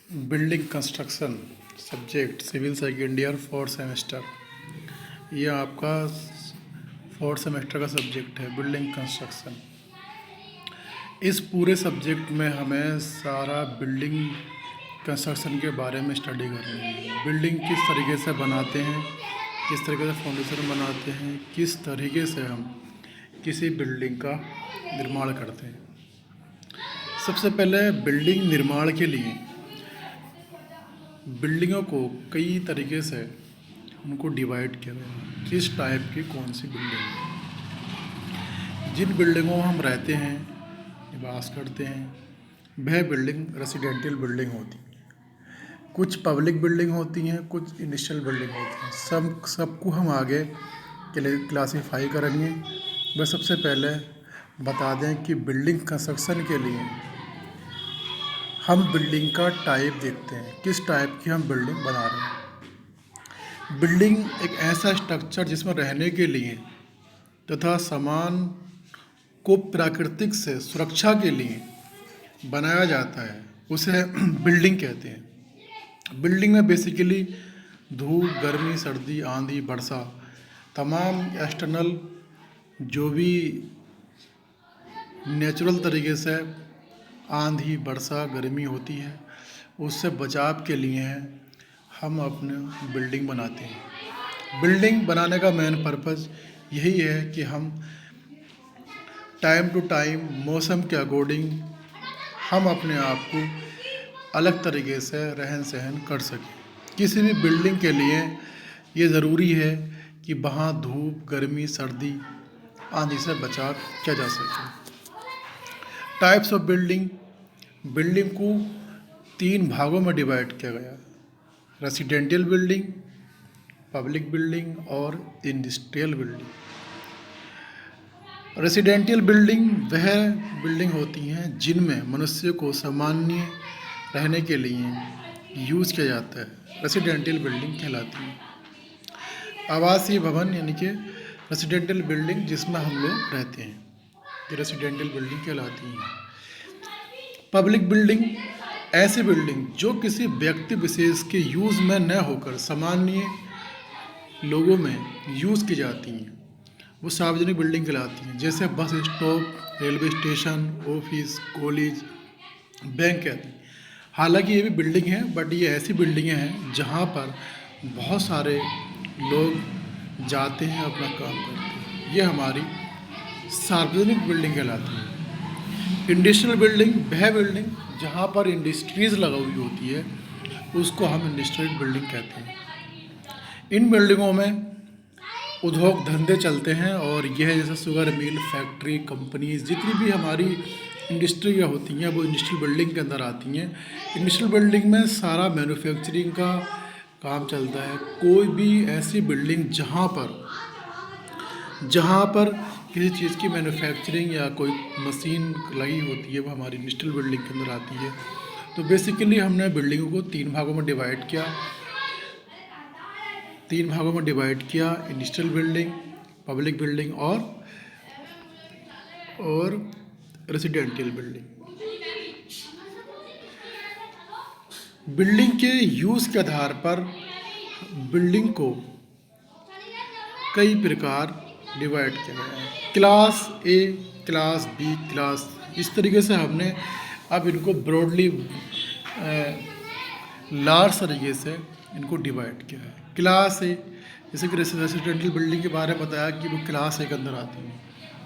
Building construction subject civil second year fourth semester. ये आपका fourth semester का subject है बिल्डिंग कंस्ट्रक्शन। इस पूरे सब्जेक्ट में हमें सारा बिल्डिंग कंस्ट्रक्शन के बारे में स्टडी करनी है। बिल्डिंग किस तरीके से बनाते हैं, किस तरीके से फाउंडेशन बनाते हैं, किस तरीके से हम किसी बिल्डिंग का निर्माण करते हैं। सबसे पहले बिल्डिंग निर्माण के लिए बिल्डिंगों को कई तरीके से उनको डिवाइड किया गया है। किस टाइप की कौन सी बिल्डिंग है, जिन बिल्डिंगों में हम रहते हैं, निवास करते हैं, वह बिल्डिंग रेसिडेंशियल बिल्डिंग होती है। कुछ पब्लिक बिल्डिंग होती हैं, कुछ इंडस्ट्रियल बिल्डिंग होती हैं। सबको हम आगे क्लासीफाई करेंगे। बस सबसे पहले बता दें कि बिल्डिंग कंस्ट्रक्शन के लिए हम बिल्डिंग का टाइप देखते हैं, किस टाइप की हम बिल्डिंग बना रहे हैं। बिल्डिंग एक ऐसा स्ट्रक्चर जिसमें रहने के लिए तथा सामान को प्राकृतिक से सुरक्षा के लिए बनाया जाता है, उसे बिल्डिंग कहते हैं। बिल्डिंग में बेसिकली धूप, गर्मी, सर्दी, आंधी, वर्षा, तमाम एक्सटर्नल जो भी नेचुरल तरीके से आंधी, वर्षा, गर्मी होती है, उससे बचाव के लिए हम अपने बिल्डिंग बनाते हैं। बिल्डिंग बनाने का मेन पर्पज़ यही है कि हम टाइम टू टाइम मौसम के अकॉर्डिंग हम अपने आप को अलग तरीके से रहन सहन कर सकें। किसी भी बिल्डिंग के लिए ये ज़रूरी है कि वहाँ धूप, गर्मी, सर्दी, आंधी से बचाव किया जा सके। टाइप्स ऑफ बिल्डिंग को 3 भागों में डिवाइड किया गया है: रेसिडेंशियल बिल्डिंग, पब्लिक बिल्डिंग और इंडस्ट्रियल बिल्डिंग। रेसिडेंशियल बिल्डिंग वह बिल्डिंग होती हैं जिनमें मनुष्य को सामान्य रहने के लिए यूज़ किया जाता है, रेसिडेंशियल बिल्डिंग कहलाती है। आवासीय भवन यानी कि रेसिडेंशियल बिल्डिंग जिसमें हम लोग रहते हैं, ये रेसिडेंशियल बिल्डिंग कहलाती हैं। पब्लिक बिल्डिंग ऐसी बिल्डिंग जो किसी व्यक्ति विशेष के यूज़ में न होकर सामान्य लोगों में यूज़ की जाती हैं, वो सार्वजनिक बिल्डिंग कहलाती हैं। जैसे bus stop, railway station, office, college, bank आदि। हालांकि ये भी बिल्डिंग है, बट ये ऐसी बिल्डिंगें हैं जहाँ पर बहुत सारे लोग जाते हैं, अपना काम करते हैं। ये हमारी सार्वजनिक बिल्डिंग कहलाती है। इंडस्ट्रियल बिल्डिंग वह बिल्डिंग जहाँ पर इंडस्ट्रीज़ लगा हुई होती है, उसको हम इंडस्ट्रियल बिल्डिंग कहते हैं। इन बिल्डिंगों में उद्योग धंधे चलते हैं और यह जैसे शुगर मिल, फैक्ट्री, कंपनीज, जितनी भी हमारी इंडस्ट्री होती हैं वो इंडस्ट्रियल बिल्डिंग के अंदर आती हैं। इंडस्ट्रियल बिल्डिंग में सारा मैन्युफैक्चरिंग का काम चलता है। कोई भी ऐसी बिल्डिंग जहाँ पर किसी चीज़ की मैन्युफैक्चरिंग या कोई मशीन लगी होती है, वो हमारी इंडस्ट्रियल बिल्डिंग के अंदर आती है। तो बेसिकली हमने बिल्डिंगों को 3 भागों में डिवाइड किया। इंडस्ट्रियल बिल्डिंग, पब्लिक बिल्डिंग और रेसिडेंशियल बिल्डिंग। बिल्डिंग के यूज़ के आधार पर बिल्डिंग को कई प्रकार डिवाइड किया गया है। Class A, class B, class, इस तरीके से हमने अब इनको ब्रॉडली लार्ज तरीके से इनको डिवाइड किया है। क्लास ए, जैसे कि रेसिडेंशियल बिल्डिंग के बारे में बताया कि वो क्लास ए के अंदर आती हैं।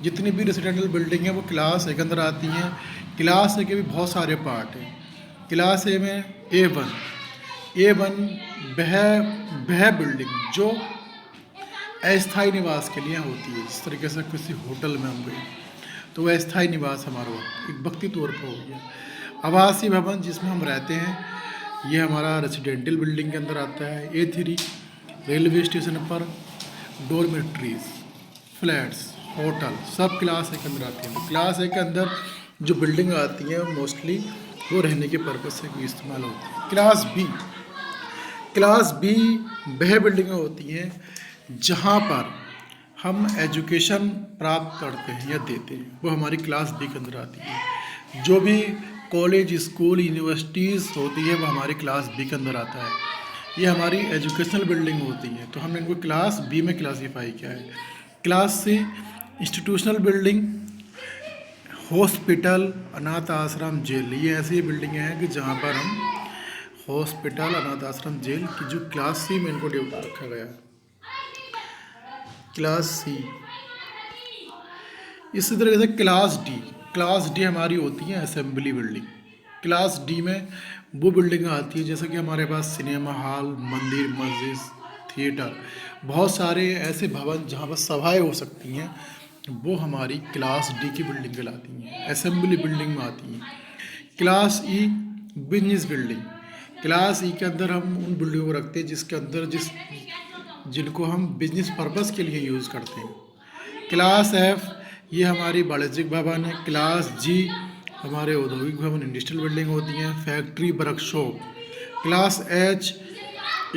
जितनी भी रेसिडेंशियल बिल्डिंग है वो क्लास ए के अंदर आती हैं। क्लास ए के भी बहुत सारे पार्ट हैं। क्लास ए में A1 वह बिल्डिंग जो अस्थायी निवास के लिए होती है। जिस तरीके से किसी होटल में हम गए तो वह अस्थायी निवास हमारा एक वक्ती तौर पर हो गया। आवासीय भवन जिसमें हम रहते हैं, ये हमारा रेसिडेंशियल बिल्डिंग के अंदर आता है। A3 रेलवे स्टेशन पर डॉर्मेट्रीज, फ्लैट्स, होटल, सब क्लास ए के अंदर आती हैं। तो क्लास ए के अंदर जो बिल्डिंग आती हैं मोस्टली वो रहने के पर्पज़ से भी इस्तेमाल होती है। क्लास बी वह बिल्डिंगें होती हैं जहाँ पर हम एजुकेशन प्राप्त करते हैं या देते हैं, वो हमारी क्लास बी के अंदर आती है। जो भी कॉलेज, स्कूल, यूनिवर्सिटीज़ होती है वो हमारी क्लास बी के अंदर आता है। ये हमारी एजुकेशनल बिल्डिंग होती है, तो हमने इनको क्लास बी में क्लासीफाई किया है। Class C institutional building, hospital, अनाथ आश्रम, जेल, ये ऐसी बिल्डिंगें हैं कि जहाँ पर हम हॉस्पिटल, अनाथ आश्रम, जेल की जो क्लास सी में इनको रखा गया है, क्लास सी। इसी तरह से क्लास डी हमारी होती है असेंबली बिल्डिंग। क्लास डी में वो बिल्डिंग आती है जैसे कि हमारे पास सिनेमा हॉल, मंदिर, मस्जिद, थिएटर, बहुत सारे ऐसे भवन जहाँ पर सभाएं हो सकती हैं, वो हमारी क्लास डी की बिल्डिंग कहलाती हैं, असेंबली बिल्डिंग में आती हैं। क्लास ई बिजनेस बिल्डिंग। क्लास ई के अंदर हम उन बिल्डिंगों को रखते हैं जिसके अंदर जिनको हम बिजनेस पर्पस के लिए यूज़ करते हैं। क्लास एफ ये हमारी वाणिज्यिक भवन है। क्लास जी हमारे औद्योगिक भवन, इंडस्ट्रियल बिल्डिंग होती हैं, factory, workshop. Class H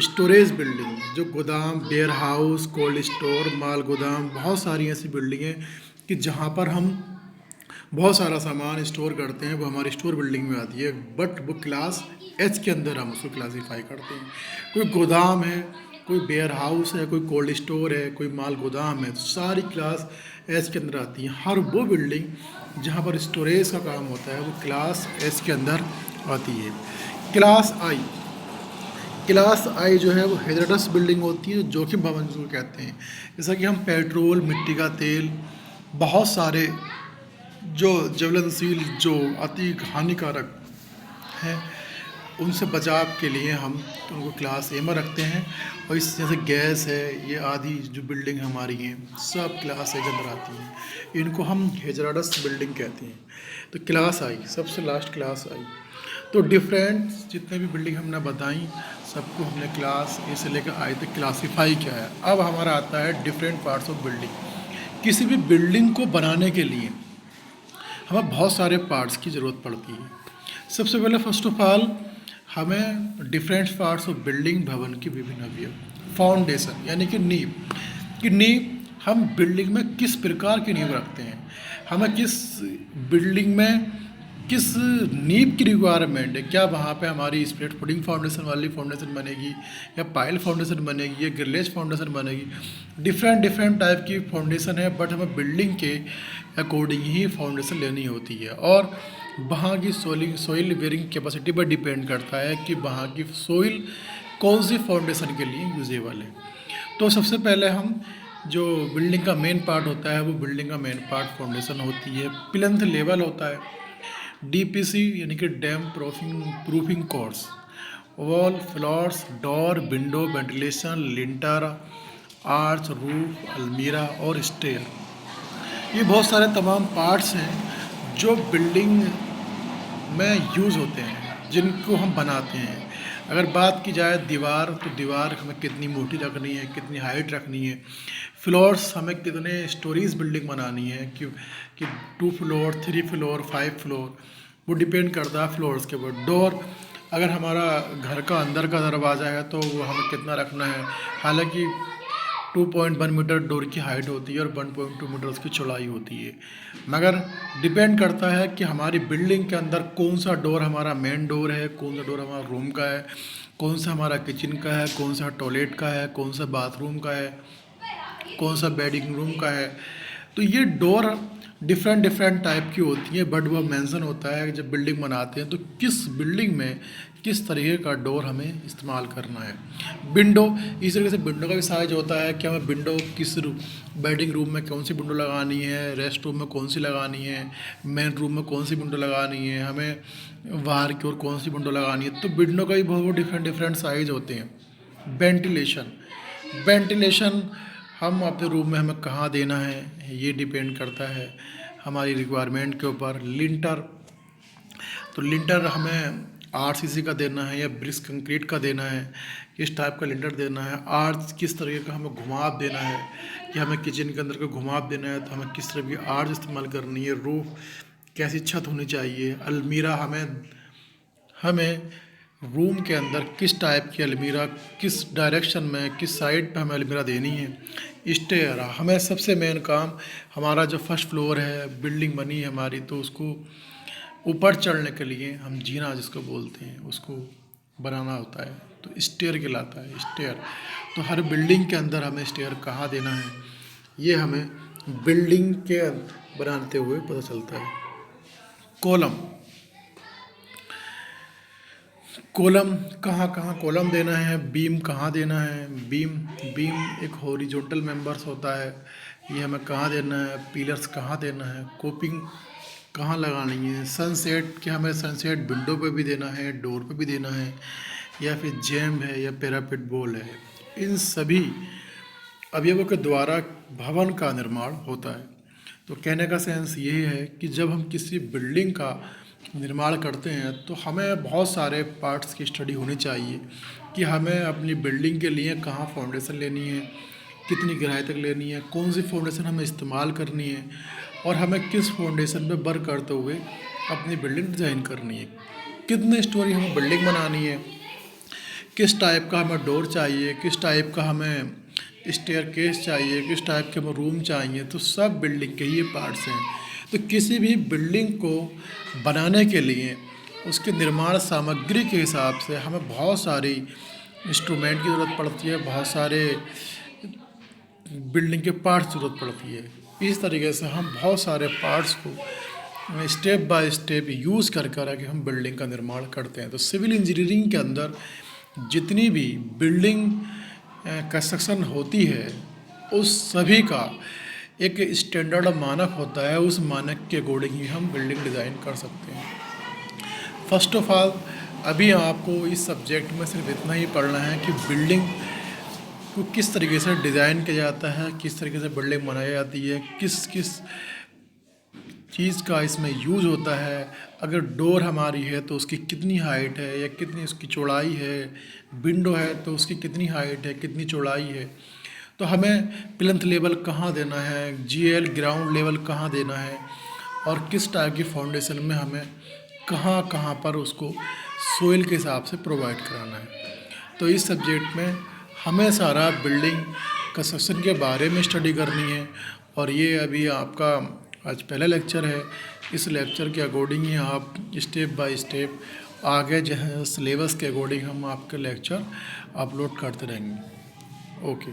storage building, जो गोदाम, वेयर हाउस, कोल्ड स्टोर, माल गोदाम, बहुत सारी ऐसी बिल्डिंगें कि जहाँ पर हम बहुत सारा सामान स्टोर करते हैं, वो हमारी स्टोर बिल्डिंग में आती है, बट वो क्लास एच के अंदर हम उसको क्लासीफाई करते हैं। कोई गोदाम है, कोई वेयर हाउस है, कोई कोल्ड स्टोर है, कोई माल गोदाम है, तो सारी क्लास एच के अंदर आती हैं। हर वो बिल्डिंग जहाँ पर स्टोरेज का काम होता है वो क्लास एच के अंदर आती है। क्लास आई जो है वो हेजरडस बिल्डिंग होती है, जोखिम भवन जिसको कहते हैं। जैसा कि हम पेट्रोल, मिट्टी का तेल, बहुत सारे जो ज्वलनशील, जो अति हानिकारक हैं, उनसे बचाव के लिए हम उनको क्लास ए में रखते हैं। और इस जैसे गैस है, ये आदि जो बिल्डिंग हमारी हैं सब क्लास ए के अंदर आती हैं, इनको हम हेजरडस बिल्डिंग कहते हैं। तो क्लास आई सबसे लास्ट क्लास आई। तो डिफरेंट जितने भी बिल्डिंग हमने बताई सबको हमने क्लास ए से लेकर आई तक क्लासीफाई किया है। अब हमारा आता है डिफरेंट पार्ट्स ऑफ बिल्डिंग। किसी भी बिल्डिंग को बनाने के लिए हमें बहुत सारे पार्ट्स की ज़रूरत पड़ती है। सबसे पहले फर्स्ट ऑफ ऑल हमें डिफरेंट पार्ट्स ऑफ बिल्डिंग, भवन की विभिन्न अवयव। फाउंडेशन यानी कि नींव हम बिल्डिंग में किस प्रकार की नींव रखते हैं, हमें किस बिल्डिंग में किस नींव की रिक्वायरमेंट है, क्या वहाँ पे हमारी स्प्लिट फुटिंग फाउंडेशन वाली फाउंडेशन बनेगी, या पाइल फाउंडेशन बनेगी, या गिरलेज फाउंडेशन बनेगी। डिफरेंट टाइप की फाउंडेशन है, बट हमें बिल्डिंग के अकॉर्डिंग ही फाउंडेशन लेनी होती है। और वहाँ की सोइल वेयरिंग कैपेसिटी पर डिपेंड करता है कि वहाँ की सोइल कौन सी फाउंडेशन के लिए यूजेबल है। तो सबसे पहले हम जो बिल्डिंग का मेन पार्ट होता है वो बिल्डिंग का मेन पार्ट फाउंडेशन होती है। प्लिंथ लेवल होता है, डीपीसी यानी कि dam proofing course, wall, floors, door, window, ventilation, lintel, arch, roof, अलमीरा और स्टेयर। ये बहुत सारे तमाम पार्ट्स हैं जो बिल्डिंग में यूज़ होते हैं, जिनको हम बनाते हैं। अगर बात की जाए दीवार, तो दीवार हमें कितनी मोटी रखनी है, कितनी हाइट रखनी है। फ्लोर्स हमें कितने स्टोरीज बिल्डिंग बनानी है कि 2 फ्लोर, 3 फ्लोर, 5 फ्लोर, वो डिपेंड करता है फ्लोर्स के ऊपर। डोर, अगर हमारा घर का अंदर का दरवाज़ा है तो वो हमें कितना रखना है। हालांकि 2.1 मीटर डोर की हाइट होती है और 1.2 मीटर उसकी चौड़ाई होती है, मगर डिपेंड करता है कि हमारी बिल्डिंग के अंदर कौन सा डोर हमारा मेन डोर है, कौन सा डोर हमारा रूम का है, कौन सा हमारा किचन का है, कौन सा टॉयलेट का है, कौन सा बाथरूम का है, कौन सा बेडिंग रूम का है। तो ये डोर डिफरेंट टाइप की होती है, बट वह मेंशन होता है कि जब बिल्डिंग बनाते हैं तो किस बिल्डिंग में किस तरीके का डोर हमें इस्तेमाल करना है। विंडो, इस तरीके से विंडो का भी साइज होता है कि हमें विंडो किस बेडिंग रूम में कौन सी विंडो लगानी है, रेस्ट रूम में कौन सी लगानी है, मेन रूम में कौन सी विंडो लगानी है, हमें बाहर की ओर कौन सी विंडो लगानी है। तो विंडो का भी बहुत डिफरेंट साइज होते हैं। वेंटिलेशन हम अपने रूम में हमें कहाँ देना है ये डिपेंड करता है हमारी रिक्वायरमेंट के ऊपर। लिंटर हमें आरसीसी का देना है या ब्रिक्स कंक्रीट का देना है, किस टाइप का लिंटर देना है। आर्च किस तरीके का हमें घुमाव देना है कि हमें किचन के अंदर का घुमाव देना है तो हमें किस तरह की आर्च इस्तेमाल करनी है। रूफ कैसी छत होनी चाहिए। अलमीरा हमें रूम के अंदर किस टाइप की अलमीरा, किस डायरेक्शन में, किस साइड पे हमें अलमीरा देनी है। स्टेयर, हमें सबसे मेन काम हमारा जो फर्स्ट फ्लोर है, बिल्डिंग बनी है हमारी, तो उसको ऊपर चढ़ने के लिए हम जीना जिसको बोलते हैं उसको बनाना होता है, तो स्टेयर कहलाता है स्टेयर। तो हर बिल्डिंग के अंदर हमें स्टेयर कहाँ देना है ये हमें बिल्डिंग के बनाते हुए पता चलता है। कॉलम, कॉलम कहाँ कहाँ कॉलम देना है, बीम कहाँ देना है, बीम बीम एक हॉरिजॉन्टल मेंबर्स होता है, ये हमें कहाँ देना है, पिलर्स कहाँ देना है, कोपिंग कहाँ लगानी है, सनसेट कि हमें सनसेट विंडो पे भी देना है, डोर पे भी देना है, या फिर जैम है या पैरापेट बॉल है। इन सभी अवयवों के द्वारा भवन का निर्माण होता है। तो कहने का सेंस ये है कि जब हम किसी बिल्डिंग का निर्माण करते हैं तो हमें बहुत सारे पार्ट्स की स्टडी होनी चाहिए कि हमें अपनी बिल्डिंग के लिए कहाँ फाउंडेशन लेनी है, कितनी गहराई तक लेनी है, कौन सी फाउंडेशन हमें इस्तेमाल करनी है और हमें किस फाउंडेशन पे वर्क करते हुए अपनी बिल्डिंग डिज़ाइन करनी है, कितने स्टोरी हमें बिल्डिंग बनानी है, किस टाइप का हमें डोर चाहिए, किस टाइप का हमें स्टेयरकेस चाहिए, किस टाइप के हमें रूम चाहिए। तो सब बिल्डिंग के ये पार्ट्स हैं। तो किसी भी बिल्डिंग को बनाने के लिए उसके निर्माण सामग्री के हिसाब से हमें बहुत सारी इंस्ट्रूमेंट की ज़रूरत पड़ती है, बहुत सारे बिल्डिंग के पार्ट्स ज़रूरत पड़ती है। इस तरीके से हम बहुत सारे पार्ट्स को स्टेप बाय स्टेप यूज़ कर के हम बिल्डिंग का निर्माण करते हैं। तो सिविल इंजीनियरिंग के अंदर जितनी भी बिल्डिंग कंस्ट्रक्शन होती है उस सभी का एक स्टैंडर्ड मानक होता है, उस मानक के अकॉर्डिंग ही हम बिल्डिंग डिज़ाइन कर सकते हैं। फर्स्ट ऑफ ऑल अभी आपको इस सब्जेक्ट में सिर्फ इतना ही पढ़ना है कि बिल्डिंग को किस तरीके से डिज़ाइन किया जाता है, किस तरीके से बिल्डिंग बनाई जाती है, किस किस चीज़ का इसमें यूज़ होता है। अगर डोर हमारी है तो उसकी कितनी हाइट है या कितनी उसकी चौड़ाई है, विंडो है तो उसकी कितनी हाइट है, कितनी चौड़ाई है, तो हमें प्लिंथ लेवल कहाँ देना है, जीएल ग्राउंड लेवल कहाँ देना है और किस टाइप की फाउंडेशन में हमें कहाँ कहाँ पर उसको सोइल के हिसाब से प्रोवाइड कराना है। तो इस सब्जेक्ट में हमें सारा बिल्डिंग कंस्ट्रक्शन के बारे में स्टडी करनी है और ये अभी आपका आज पहला लेक्चर है। इस लेक्चर के अकॉर्डिंग ही आप स्टेप बाय स्टेप आगे जो है सिलेबस के अकॉर्डिंग हम आपके लेक्चर अपलोड करते रहेंगे। ओके।